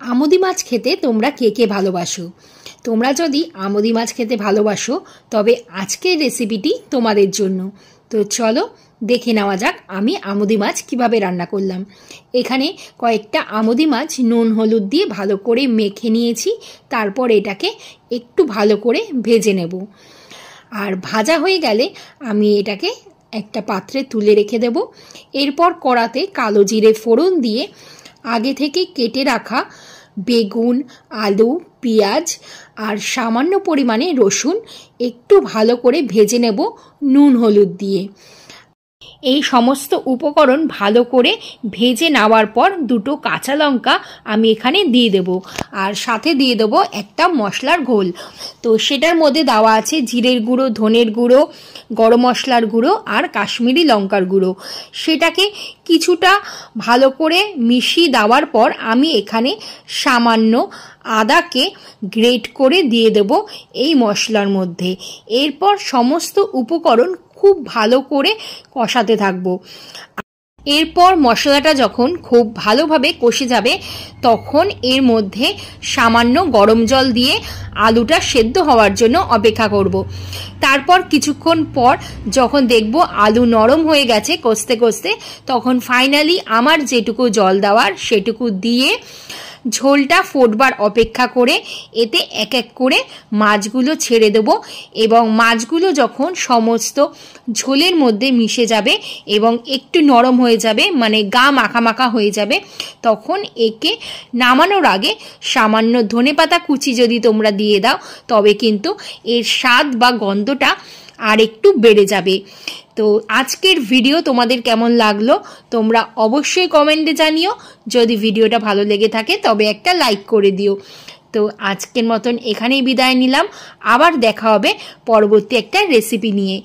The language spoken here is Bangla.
আমুদি মাছ খেতে তোমরা কে কে ভালোবাসো? তোমরা যদি আমুদি মাছ খেতে ভালোবাসো তবে আজকের রেসিপিটি তোমাদের জন্য। তো চলো দেখে নেওয়া যাক আমি আমুদি মাছ কিভাবে রান্না করলাম। এখানে কয়েকটা আমুদি মাছ নুন হলুদ দিয়ে ভালো করে মেখে নিয়েছি, তারপর এটাকে একটু ভালো করে ভেজে নেব। আর ভাজা হয়ে গেলে আমি এটাকে একটা পাত্রে তুলে রেখে দেব। এরপর কড়াতে কালো জিরে ফোড়ন দিয়ে আগে থেকে কেটে রাখা বেগুন, আলু, পেঁয়াজ আর সামান্য পরিমাণে রসুন একটু ভালো করে ভেজে নেব নুন হলুদ দিয়ে। এই সমস্ত উপকরণ ভালো করে ভেজে নেওয়ার পর দুটো কাঁচা লঙ্কা আমি এখানে দিয়ে দেব, আর সাথে দিয়ে দেবো একটা মশলার ঘোল। তো সেটার মধ্যে দেওয়া আছে জিরের গুঁড়ো, ধনের গুঁড়ো, গরম মশলার গুঁড়ো আর কাশ্মীরি লঙ্কার গুঁড়ো। সেটাকে কিছুটা ভালো করে মিশিয়ে দেওয়ার পর আমি এখানে সামান্য আদাকে গ্রেট করে দিয়ে দেব এই মশলার মধ্যে। এরপর সমস্ত উপকরণ খুব ভালো করে কষাতে থাকবো। এরপর মশলাটা যখন খুব ভালোভাবে কষে যাবে তখন এর মধ্যে সামান্য গরম জল দিয়ে আলুটা সেদ্ধ হওয়ার জন্য অপেক্ষা করব। তারপর কিছুক্ষণ পর যখন দেখব আলু নরম হয়ে গেছে কষতে কষতে, তখন ফাইনালি আমার যেটুকু জল দেওয়ার সেটুকু দিয়ে ঝোলটা ফোটবার অপেক্ষা করে এতে এক এক করে মাছগুলো ছেড়ে দেব। এবং মাছগুলো যখন সমস্ত ঝোলের মধ্যে মিশে যাবে এবং একটু নরম হয়ে যাবে, মানে গা মাখা মাখা হয়ে যাবে, তখন একে নামানোর আগে সামান্য ধনেপাতা কুচি যদি তোমরা দিয়ে দাও তবে কিন্তু এর স্বাদ বা গন্ধটা আর একটু বেড়ে যাবে। তো আজকের ভিডিও তোমাদের কেমন লাগলো তোমরা অবশ্যই কমেন্টে জানিও। যদি ভিডিওটা ভালো লেগে থাকে তবে একটা লাইক করে দিও। তো আজকের মতন এখানেই বিদায় নিলাম, আবার দেখা হবে পরবর্তী একটা রেসিপি নিয়ে।